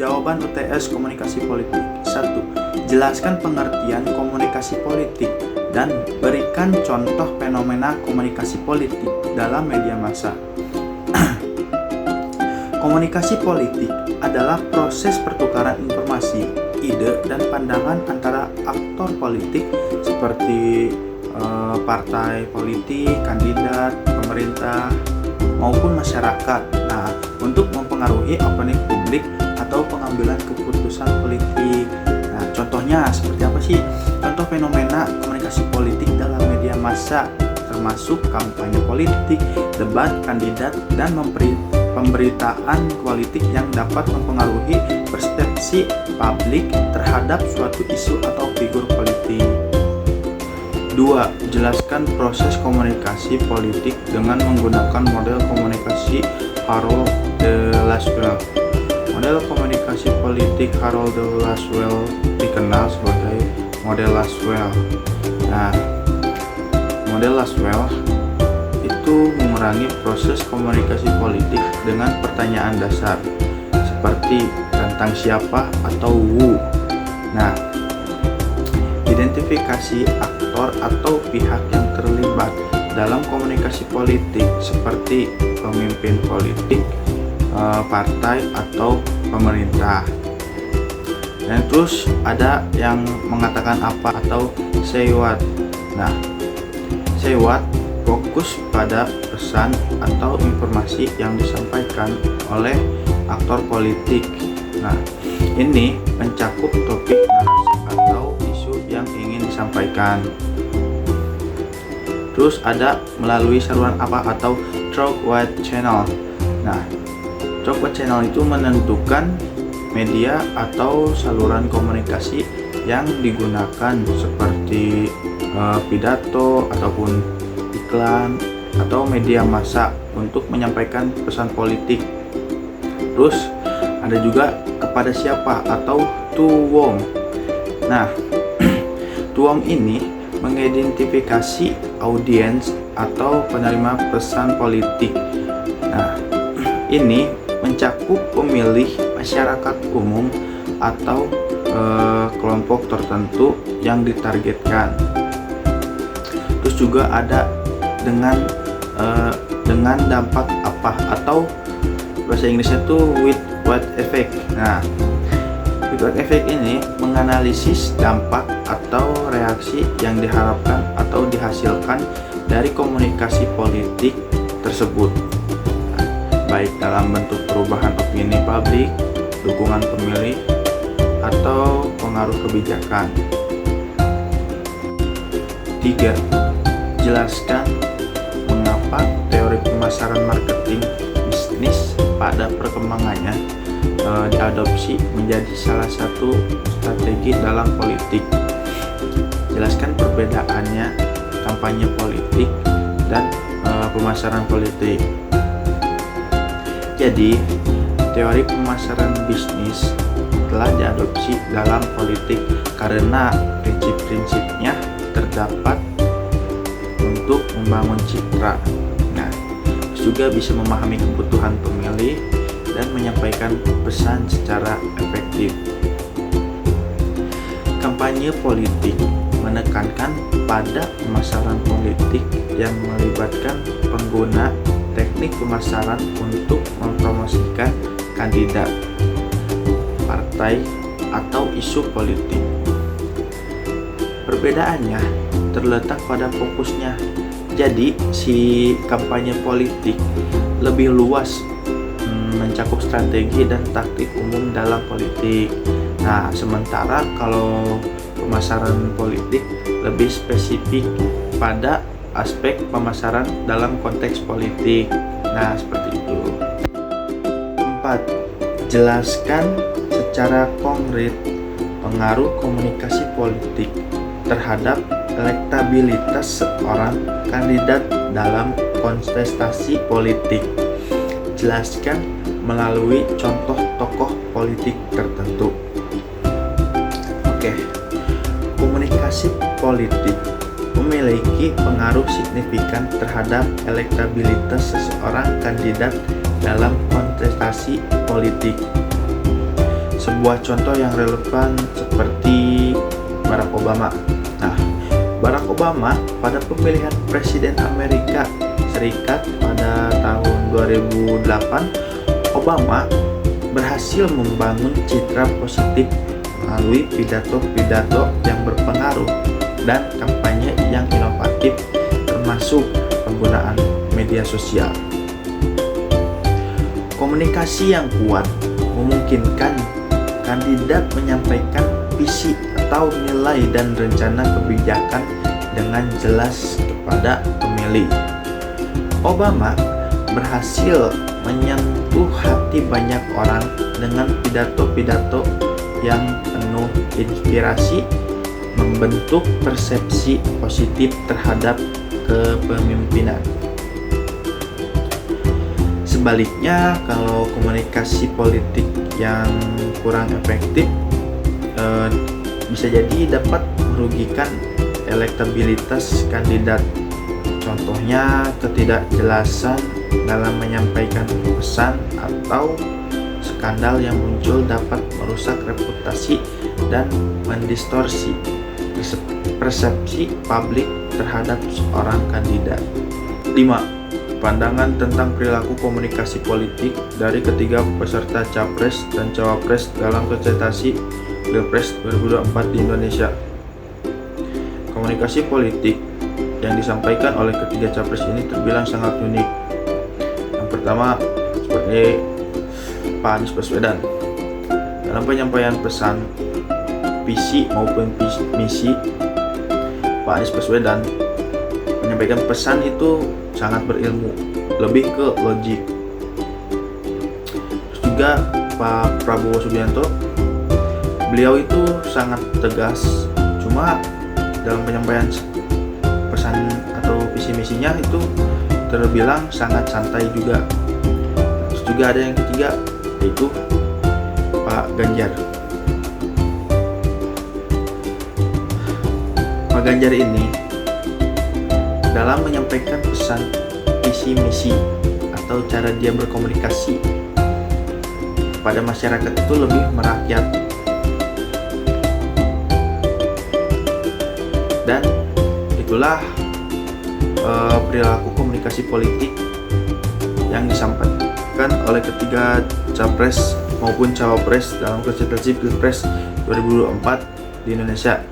Jawaban UTS Komunikasi Politik. 1. Jelaskan pengertian komunikasi politik dan berikan contoh fenomena komunikasi politik dalam media massa. Komunikasi politik adalah proses pertukaran informasi, ide, dan pandangan antara aktor politik seperti partai politik, kandidat, pemerintah, maupun masyarakat. Nah, untuk mempengaruhi opini publik atau pengambilan keputusan politik. Nah, contohnya seperti apa sih? Contoh fenomena komunikasi politik dalam media massa termasuk kampanye politik, debat kandidat, dan pemberitaan politik yang dapat mempengaruhi persepsi publik terhadap suatu isu atau figur politik. 2. Jelaskan proses komunikasi politik dengan menggunakan model komunikasi Harold de Lasswell. Model komunikasi politik Harold de Lasswell dikenal sebagai model Lasswell. Nah, model Lasswell itu mengurangi proses komunikasi politik dengan pertanyaan dasar seperti tentang siapa atau who. Nah, identifikasi aktor atau pihak yang terlibat dalam komunikasi politik seperti pemimpin politik, partai, atau pemerintah. Dan terus ada yang mengatakan apa atau say what. Nah, say what fokus pada pesan atau informasi yang disampaikan oleh aktor politik. Nah, ini mencakup topik, narasi, atau isu yang ingin disampaikan. Terus ada melalui saluran apa atau through what channel. Nah, through what channel itu menentukan media atau saluran komunikasi yang digunakan seperti pidato ataupun iklan atau media massa untuk menyampaikan pesan politik. Terus ada juga kepada siapa atau to whom. Nah, to whom ini mengidentifikasi audiens atau penerima pesan politik. Nah, ini mencakup pemilih masyarakat umum atau kelompok tertentu yang ditargetkan. Terus juga ada dengan dampak apa atau bahasa Inggrisnya itu with what effect. Nah, with what effect ini menganalisis dampak atau reaksi yang diharapkan atau dihasilkan dari komunikasi politik tersebut, baik dalam bentuk perubahan opini publik, dukungan pemilih, atau pengaruh kebijakan. 3. Jelaskan mengapa teori pemasaran marketing bisnis pada perkembangannya diadopsi menjadi salah satu strategi dalam politik. Jelaskan perbedaannya kampanye politik dan pemasaran politik. Jadi, teori pemasaran bisnis telah diadopsi dalam politik karena prinsip-prinsipnya terdapat untuk membangun citra. Nah, juga bisa memahami kebutuhan pemilih dan menyampaikan pesan secara efektif. Kampanye politik menekankan pada pemasaran politik yang melibatkan pengguna teknik pemasaran untuk mempromosikan kandidat, partai, atau isu politik. Perbedaannya terletak pada fokusnya. Jadi, si kampanye politik lebih luas, mencakup strategi dan taktik umum dalam politik. Nah, sementara kalau pemasaran politik lebih spesifik pada aspek pemasaran dalam konteks politik. Nah, seperti itu. 4. Jelaskan secara konkret pengaruh komunikasi politik terhadap elektabilitas seorang kandidat dalam kontestasi politik. Jelaskan melalui contoh tokoh politik tertentu. Oke. Komunikasi politik memiliki pengaruh signifikan terhadap elektabilitas seseorang kandidat dalam kontestasi politik. sebuah contoh yang relevan seperti Barack Obama. Nah, Barack Obama pada pemilihan Presiden Amerika Serikat pada tahun 2008, Obama berhasil membangun citra positif melalui pidato-pidato yang berpengaruh dan kampanye yang inovatif, termasuk penggunaan media sosial. Komunikasi yang kuat memungkinkan kandidat menyampaikan visi atau nilai dan rencana kebijakan dengan jelas kepada pemilih. Obama berhasil menyentuh hati banyak orang dengan pidato-pidato yang penuh inspirasi, membentuk persepsi positif terhadap kepemimpinan. Sebaliknya, kalau komunikasi politik yang kurang efektif bisa jadi dapat merugikan elektabilitas kandidat. Contohnya, ketidakjelasan dalam menyampaikan pesan atau skandal yang muncul dapat merusak reputasi dan mendistorsi persepsi publik terhadap seorang kandidat. 5. Pandangan tentang perilaku komunikasi politik dari ketiga peserta Capres dan Cawapres dalam kontestasi Pilpres 2024 di Indonesia. Komunikasi politik yang disampaikan oleh ketiga capres ini terbilang sangat unik. Yang pertama, seperti Pak Anies Baswedan. Dalam penyampaian pesan, visi maupun misi, Pak Anies Baswedan menyampaikan pesan itu sangat berilmu, lebih ke logik. Terus juga Pak Prabowo Subianto, beliau itu sangat tegas, cuma dalam penyampaian pesan atau visi misinya itu terbilang sangat santai juga. Terus juga ada yang ketiga, yaitu Pak Ganjar. Pak Ganjar ini dalam menyampaikan pesan, visi misi atau cara dia berkomunikasi pada masyarakat itu lebih merakyat, dan itulah perilaku komunikasi politik yang disampaikan oleh ketiga capres maupun cawapres dalam kontestasi Pilpres 2024 di Indonesia.